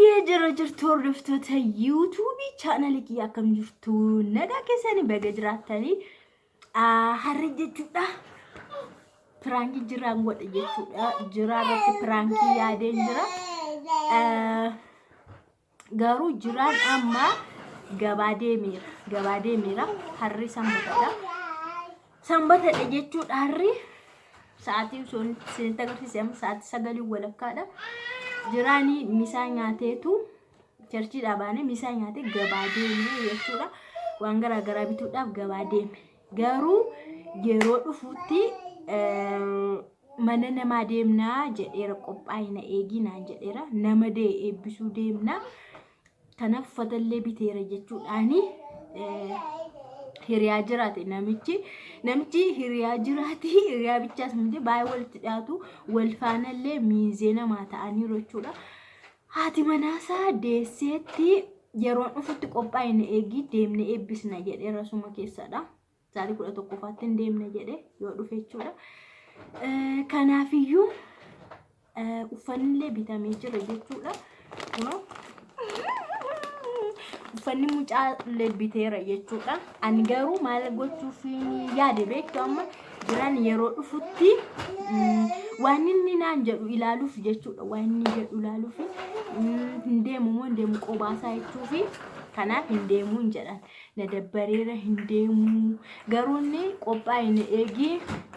jira jirtu hordoftoota YouTube channel kiyya akkam jirtu nagaa keessanii baga jiraatanii harri jechuudha prank jiraan godhe jechuudha jira irratti prank yaadeen jira garuu jiraan amma gabaa deemeera harri sanbatadha jechuudha harri sa'aatii sun sinta agarsiise amma sa'aatii 9 walakkaadha jirani misaa nyaateetu cherchi dhaabane misaa nyaate gabaa deemee jechuudha waan garaa bituudhaaf gabaa deeme garuu yeroo dhufuutti mana namaa deemnaa jedheera qophaa'ina eeginaa jedheera nama eebbisuu deemnaa kanaaf uffatallee biteera jechuudhaani hiriyaa jiraate namichi hiriyaa jiraati hiriyaa bichaas miti baay'ee walitti dhiyaatu wal faanallee miizee namaa ta'anii jechuudha haati manaasaa deesseetti yeroo dhufutti qophaa'ina eegii deemne eebbisna jedheera suma keessadha sa'aatii 11 deemne jedhe yoo dhufe jechuudha kanaafiyyuu uffannillee bitamee jira jechuudha uffanni mucaa lebbiteera jechuudha ani garuu maal gochuuf yaade beektu amma jiraan yeroo dhufutti waan inni naan jedhu ilaaluuf jechuudha waan inni jedhu ilaaluuf hindeemu qobaasaa jechuufi kanaaf hindeemu jedhan na dabbareera hindeemu garuu inni qophaa'ina eegii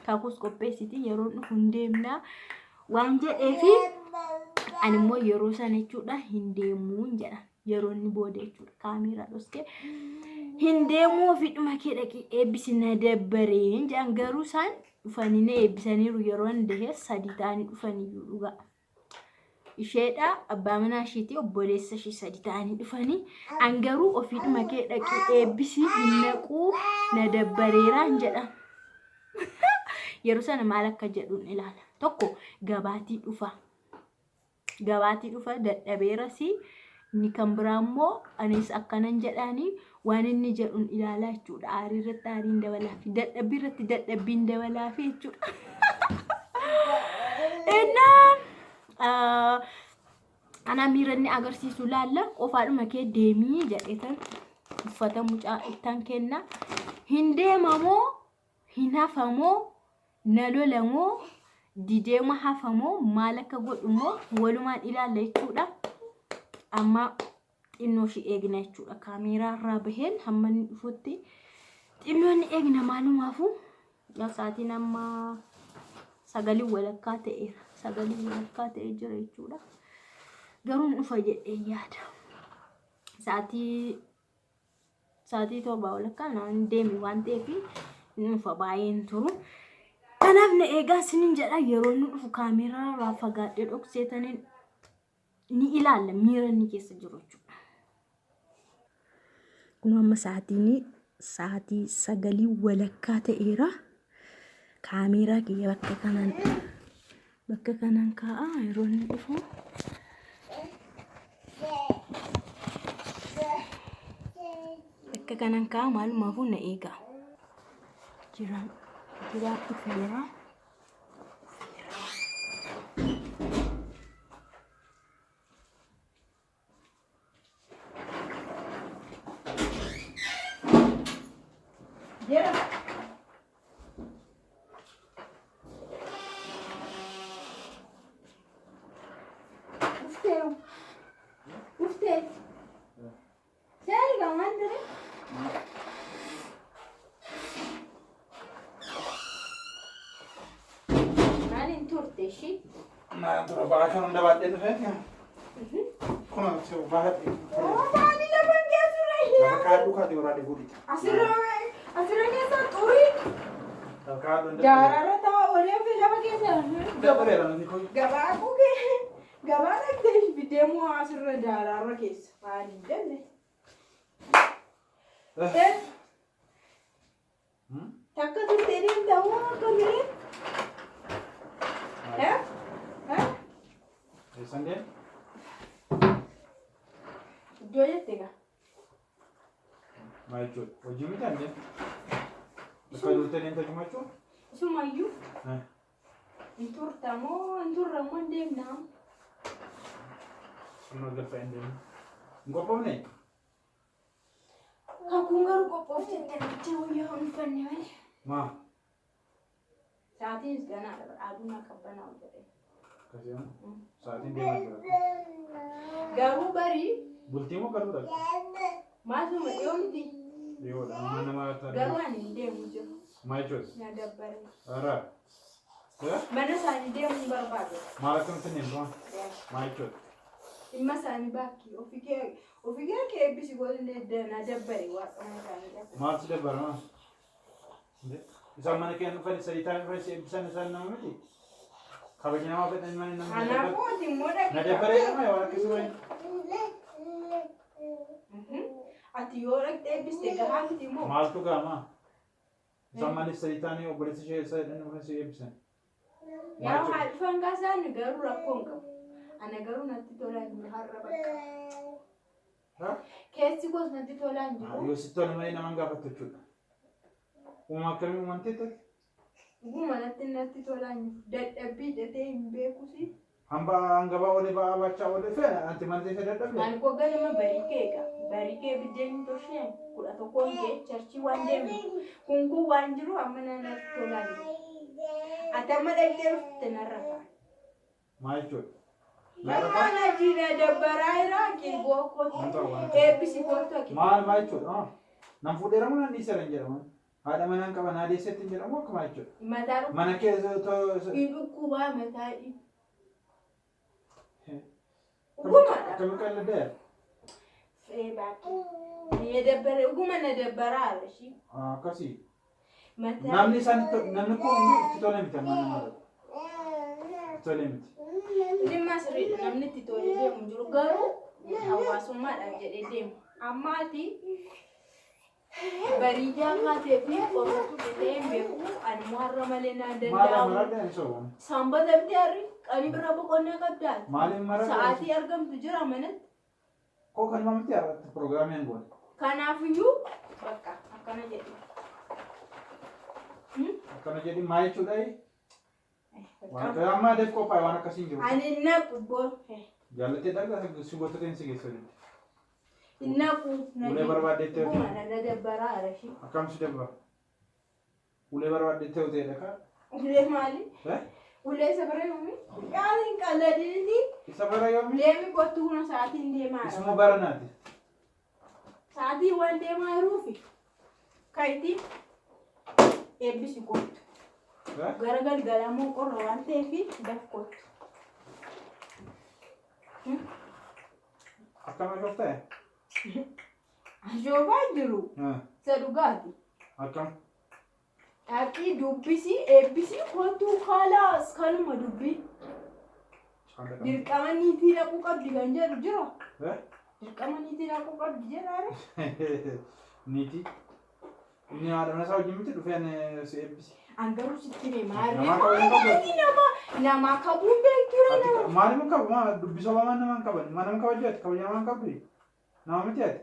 kakus qopheessiti yeroo dhufu hindeemna waan jedheefi ani immoo yeroo sana jechuudha hindeemu jedhan yeroo inni boode jechuudha kaameraa dhoske hindeemu ofidhuma kee dhaqi eebbisina dabbareen jedhan garuu isaan dhufanii eebbisaniiru yeroo ndahee sadii ta'anii dhufanii dhugaa isheedha abbaa manaa isheetii obboleessa ishee sadii ta'anii dhufanii an garuu ofidhuma kee dhaqi eebbisi naquu na dabbareeraan jedhan yeroo sana maal akka jedhuun ilaala tokko gabaatii dhufa dadhabeerasi ni kan biraammoo anis akkanan jedhanii waan inni jedhuun ilaalaa jechuudha aarii irratti aariin dabalaa fi dadhabbii irratti dadhabbiin dabalaa fi jechuudha ana miiranni agarsiisu laalla qofaadhuma kee deemii jedhetan uffata mucaa ittan kenna hin deemamoo hin hafamoo na lolamoo dideema hafamoo maal akka godhumoo walumaan ilaalla jechuudha amma xinnoo shi eegna jechuudha kaameraa irraa baheen hamma inni dhufutti xinnoon eegna maalumaafu yaa sa'aatiin amma 9 walakkaa ta'e jira jechuudha garuu dhufa jedhee yaada sa'aatii 7 walakkaa naan deemi waan ta'eef dhufa baay'een turu kanaaf na eegaa sinin jedha yeroo inni dhufu kaameraa irraa fagaadhee dhokseetaniin ni ilaalla miira ni keessa jiru jechuudha. Kun amma sa'aatii 9 walakkaa ta'eera. Kaameraa kiyya bakka kanan kaa'a yeroo inni dhufu. Bakka kanan kaa'a maalumaafuu na eegaa. Jiraan dhufeera. Nah, terus bahkan udah batin saya. Kuna sih bahas. Tadi lepas dia sudah hilang. Kado kado orang diburi. Asirnya santuri. Kado. Jarang tahu orang film apa Gak boleh lah nanti kau. Gak aku ke. Gak ada deh video asirnya jarang kes. Ada deh. Takkan tu terim tahu apa ni? Sunday? Joya tega. Maju. Ojo mi tande. Kalau tu nanti cuma tu? Sumayu. Entur ramo dem nam. Semua girlfriend dia. Engkau apa ni? Aku ngaru qophoofte jawuu yoo uffanne malee. Ma. Sa'aatiin ganaa dha aduun qabbanaa jedhee. Kasihan. Saat ini dia macam. Garuu barii. Bultii moo kaduu dha? Maasuma yoomti. Yoo dha mana mata. Garuu ani hin deemu jiru. Maal jechuudha? Na dabbare. Ara. Mana isaanii deemuu barbaadu. Maal akkamitti hin deemtu? Maal jechuudha? Dhimma isaanii baakki ofii kee eebbisi godhanii na dabbare waaqama isaanii. Maal si dabbara maa? Isaan mana keenya dhufanii sadii ta'an dhufanii si eebbisan isaan nama miti? Kabaja namaa fedhanii mana nama dabbare. Kanaafuu immoo Na dabbaree nama yoo akkasii wayii. Ati yoo dhaqxee eebbiste gahaa miti immoo. Maaltu gaama? Isaan maaliif sadii ta'anii obboleessa ishee sadii dhufanii si eebbisan? Yaa haadhi fangaa isaanii garuu rakkoon qabu. Ana garuu natti tolaa hin jiru har'a bakka. Keessi gosa natti tolaa hin jiru. Yoo si tola malee namaan gaafattu jechuudha. Uumaa akkamii uumamtee ta'e? Dhuguma natti tolaa hin jiru. Dadhabbii hidhatee hin beekusi. Hangabaa olee ba'aa baachaa olee fe'e anti malee isa dadhabde? Ani koo ganama barii keega. Barii kee biddeen toshee 11 kee charchii waan deemu. Kun waan jiru amma natti tolaa hin jiru. Ati amma dhaqxee dhufte narra fa'a. Maal jechuudha? Mana jina dabbaraa irraa bookoti. Eebbisi bootoo. Maal jechuudha? Nam fuudheera mana dhiisera hin jedhamu. Haadha manaan qaba naa deessetti hin jedhamu akkuma jechuudha. Mataa mana keessa dhukkubaa mataa dhibu. Akkami qalladee? Dhuguma na dabbaraa arashii. Akkasii. Namni kun itti tole miti amma nama tole miti. Dhimma sirriidha namni itti tole deemu jiru garuu hawaasummaadhaan jedhee deemu. Ammaati barii jaakaatee fi qorratu jedhee hin beeku ani har'a malee naa danda'amu. Sanbata bitee har'i qanii bira boqonnaa qabdaati. Sa'aatii argamtu jira manatti. Koo kan mamti irratti pirogiraamii hin goone. Kanaafiyyuu bakka akkana jedhu. Akkana jedhi maal jechuudha? Amma adeef qophaa'e waan akkasiin jiru. Ani naqu boo. Jaallattee dhagaa si goota ta'in si geessa jechuudha. Naqu. Ulee barbaaddeettee hojii. Buma na dabbaraa arashi. Akkam si dabbara? Ulee barbaaddeettee hojii dhagaa? Ulee maali? Ulee isa bara yoomii? Yaaliin qalladini. Isa bara yoomii? Deemi kottu kuna sa'aatiin deemaa. Isuma bara naati. Sa'aatii waan deemaa jiruufi. Kayitii eebbisi kottu. Gara galgalamoo qorra waan ta'eef daf kottu. Akkam ashoof ta'e? Ashoofaa jiru. Isa dhugaati. Akkam? Dhaqii dubbisi eebbisi kottu kalaas kaluma dubbii. Dirqama niitii dhaquu qabdi kan jedhu jira. Dirqama niitii dhaquu qabdi jedhaare. Niitii? Inni haadha mana isaa wajjin miti dhufeen si eebbisi. Angaruu sitti hime nama kabuun beektura nama. Maaliif qabu? Dubbisa waan namaan qaban. Nama kabajaati. Kabaja namaan qabdu. Nama miti ati.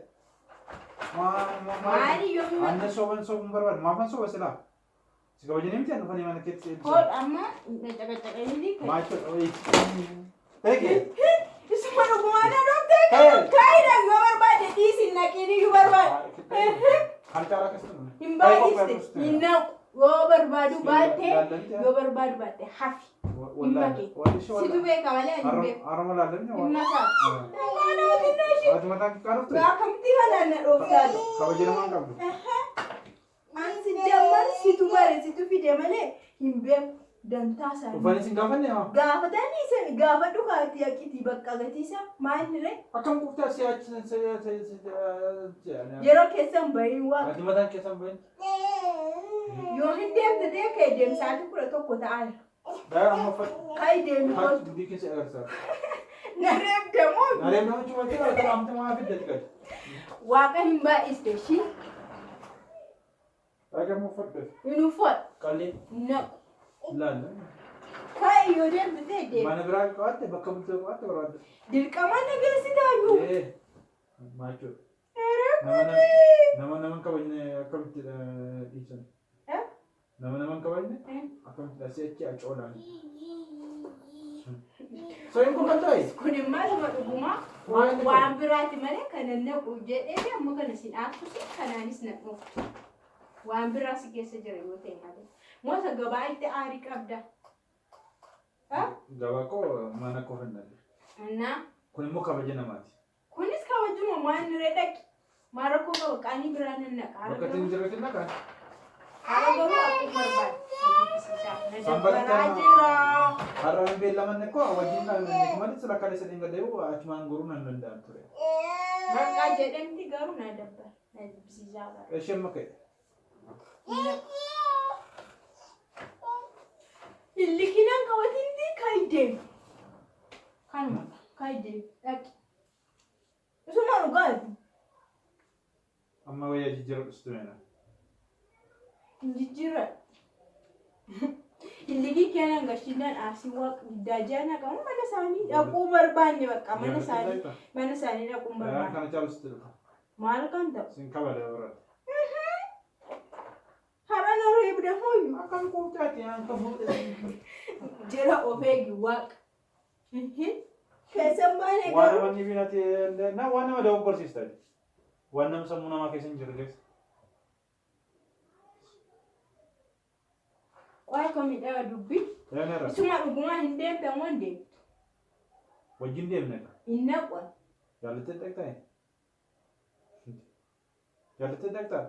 Maali yoo anna soban barbaadu. Maafan soba silaa? Si kabajanii miti dhufanii mana keetti eebbisa. Hol amma caqacaqanii maal jechuudha? Eegi. Isuma dhugumaan dhoofte kaayidhaan yoo barbaade dhiisi naqiini yoo barbaade. Harcaara akkasii. Hin baay'iste hin naqu. Yoo barbaadu baatte hafi. Dhimma kee. Situ beeka malee ani beeku. Harama laallamni waan. Dhimma isaa. Ati mataan qaruutu. Akkamitti kanaan na dhooftaadha. Kabaja namaan qabdu. Ansi jamman situ bare situ fide malee hin beeku dantaa isaanii. Uffanni sin gaafanne haa? Gaafatanii isa gaafa dhugaatti haqitii bakka gatiisa maalli ree? Akkam kuuftaa si achi yeroo keessan bahin waa. Ati mataan keessan bahin? Yoo hin deemte kee deemsaati 11 ta'an. Daa amma uffata. Kai deemu Haati dubbii keessa agarsiisa. Nareef deemu. Nareef nama cuma jira akka amta maa fiddati gadi. Waaqa hin baay'iste shi. Akka mu uffadde. Hin uffadhu. Qallee. Naqu. Laalla. Kai yoo deemte deemu. Mana biraa qabatte bakka bultee qabatte barbaadde. Dirqama nageessitaayyuu. Maachuu. Nama kabajne akkamitti dhiisan? Nama kabajne akkamitti asii achi acoolaan. So hin kun kan ta'e? Kun immoo nama dhugumaa. waan biraati malee kana naqu jedhee amma kana sin aarsusi kanaanis naqu waan biraa si keessa jira yoo ta'e malee moota gabaa itti aarii qabda gabaa koo mana koo fannadhe na kun immoo kabaja namaati kunis kabajuma waan redaki mara koo qaba qaanii biraa nan naqa bakka ittiin jirreetti naqaa haroo aku barbaad Sambalkan haraan beellamanne ko wajjin kan malee sila kale sedin gadeewu achumaan guruu nan danda'an ture. Bakka jedhamti garuu na dabba na bisiisaa bara. Isheen makee. Illi kinan qabatinti kaayidee. Kanuma kaayidee dhaqi. Isuma dhugaati. Amma wayyaa jijjiirra dhustumeena. Jijjiirra. Illi kinan gashinaan asii waaq daajana qabu mana isaanii dhaquu barbaanne bakka mana isaanii dhaquu barbaanne. Kana caalchisti dhufa. Maal kan ta'u? Sin kabale warra. Harana reebda mooyu. Akan kuutaati aan kafuudhe. Jira ofeegi waaq. Keessan baane Waan wanni binaati na waan nama dogoggorsiista. Waan nama sammuu namaa keessa hin jirre keessa. Waa'ee komidhaa dubbi. Isuma dhugumaa hin deemte moo hin deemtu? Wajjin deemne. Hin naqu. Jaalattee dhaqxaa? Jaalattee dhaqxaa?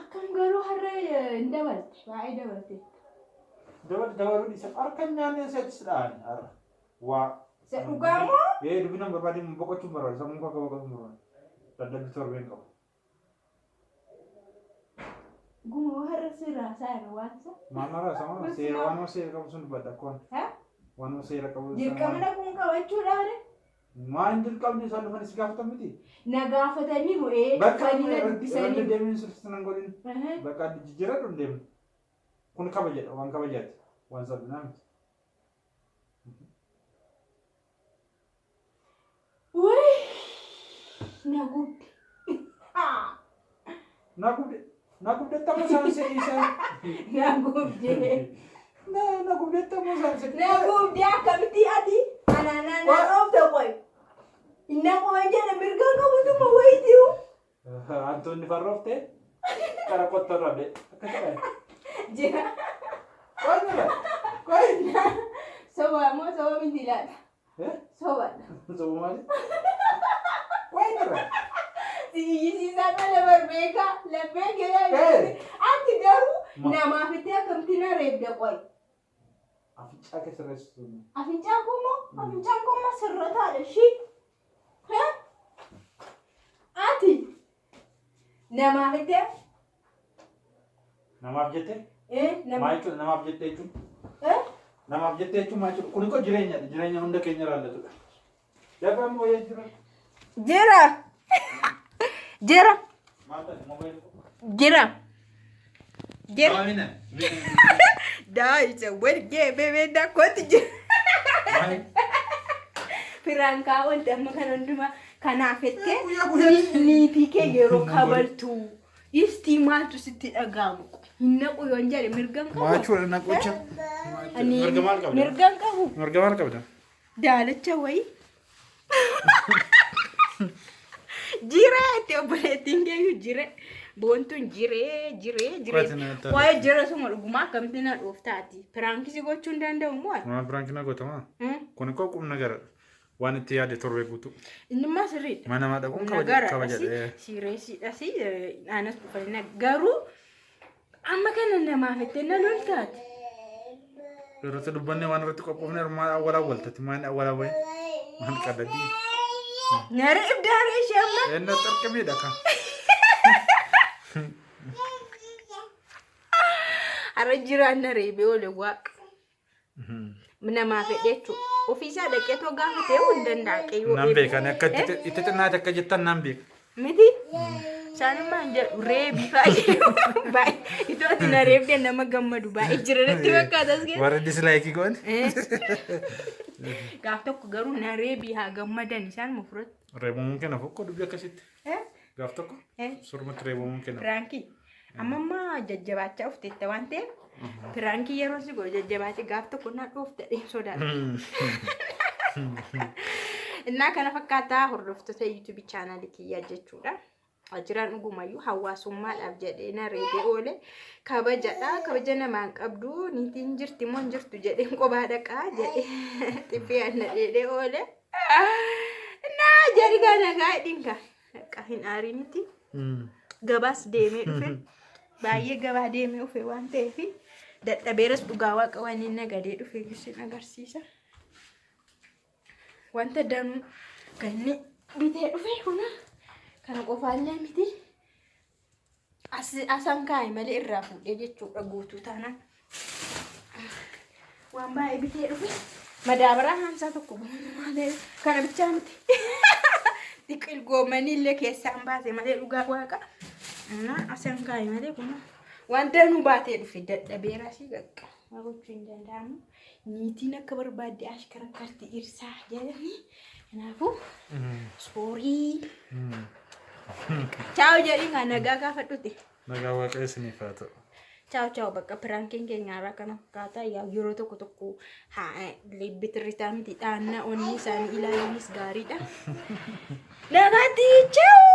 Akkam garuu har'a hin dabalte. Baay'ee dabalte. Dabaluu dhiisa harka nyaanne seetis dhaani har'a. Waa. Isa dhugaa moo? Dubbi nama barbaade boqochuun barbaade sammuu akka boqochuun barbaade. Dadhabbii torbeen qabu. Guma har'a sirraa isaa irra waan isa. Maamara sama seera waan seera qabu sun dubbadha koon. Waan seera qabu. Dirqamna kun qabachuudhaan. Maal dirqamni isaan dhufan si gaafatan miti. Na gaafatanii bu'ee dhufanii na dubbisanii. Deemni sirriitti nan godhin. Bakka jijjiirra dhuun deemni. Kun kabajaadha waan kabajaati. Waan salphinaa miti. Wayii na gubde. Na gubde. Na gubde tapha saanse isa. Na gubde. Na gubde tapha saanse. Na gubde akkamitti ati? Ana oofta qoy. Inna qoy jedhe mirga qabutuma wayiitiyu. Antoonni farroofte kara qottarra be. Akkasuma. Jira. Qoy nala. Qoy. Soba moo soba miti laata? Soba. Soba maali? Qoy nala. Siyyisiisaa kana barbeeka labbee gala. Ati garuu namaaf itti akkamti na reebda qoy. Afincaa keessa reessu. Afincaan kun sirrataadha shi. Ati namaaf itti. Namaaf jettee? Maal jechuudha namaaf jettee jechuun? Namaaf jettee jechuun maal jechuudha? Kun immoo jireenyadha. Jireenya hunda keenya ilaallatudha. Dabaa immoo wayyaa jira. Jira. Jira. Maal ta'e moobaayilii? Jira. Jira. Maamina. Daa isa wargee beebee daakkooti jira. Firaankaa wanti amma kan hundumaa kanaaf jettee niitii kee yeroo kabaltu iftii maaltu sitti dhaga'amu hin naqu yoo hin jedhe mirgan qabu. Maachuudha naqucha. Mirga maal qabda? Mirgan qabu. Mirga maal qabda? Daalacha wayii. Jiree itti obboleettiin keeyyuu jiree. Boontuun jiree. Waa'ee jira suma dhugumaa akkamitti na dhooftaati. Piraankisii gochuu hin danda'u moo? Piraankii na gootama. Kun koo qubna gara waan itti yaade torbee guutuu. Inni maa sirriidha. Mana maa dhabuun kabajadha. Sireesiidhas anas dhufanii garuu amma kana namaaf itti na loltaati. Yeroo dubbanne waan irratti qophoofne maal awwaalaa waltati maal awwaalaa wayii maal qadadii. Nare ibdaaree ishee amma. Eenna xarqamiidha kan. Har'a jiraan na reebee oole waaqa. Namaaf fedhe jechuudha. Ofiisaa dhaqee too gaafa ta'e hin danda'a. Naan beekan akka itti xinnaate akka jettan naan beeka. Miti. Saanummaa hin jedhu reebii baay'ee. Itootti na reebdee nama gammadu baay'ee jira natti fakkaata as keessa. Warra dislaayikii goone. Gaaf tokko garuu na reebii haa gammadan isaan mufuratu. Reebamuun kenna fokkoo dubbii akkasitti. Gaaf tokko surmatti reebamuun kenna. Piraankii. Amma jajjabaachaa ufteetta waan ta'eef piraankii yeroo si godhu jajjabaate gaaf tokko na dhoofte sodaadha. Innaa kana fakkaataa hordoftoota YouTube channel kiyyaa jechuudha. Ajiraan dhugumayyuu hawaasummaadhaaf jedhee nareedee oole kabajadha. Kabaja namaan qabdu niitiin jirti moo hin jirtu jedheen kophaa dhaqaa jedhee xibbee annadheedhee oole. Naa jarigaa nagaa hidhinka. Akka hin aariniti. Gabaas deemee dhufe. Baay'ee gabaa deemee dhufe waan ta'eef dadhabeeras dhugaa waaqa waan inni nagadee dhufe isin agarsiisa. Wanta danuu ganni bitee dhufe kuna. Kana qofaallee miti asan kaa'e malee irraa fuudhee jechuudha guutuu taanaan waan baay'ee bitee dhufe madaabaraa hamsaa tokko malee kana bichaa miti xiqqil goomanii illee keessaan baase malee dhugaa waaqa asan kaa'e malee kun wanta nu baatee dhufe dadhabeerasii gaqqa gochuu hin danda'amu niitiin akka barbaadde ashkara karti irsaa jedhanii kanaafuu soorii. Ciao jadi nggak naga fatuti. Naga wakai sini fatu. Ciao bakka pranking kenyara kana kata ya euro tuku ha lebih teritam di tanah oni sani ilalis gari dah. Nagati ciao.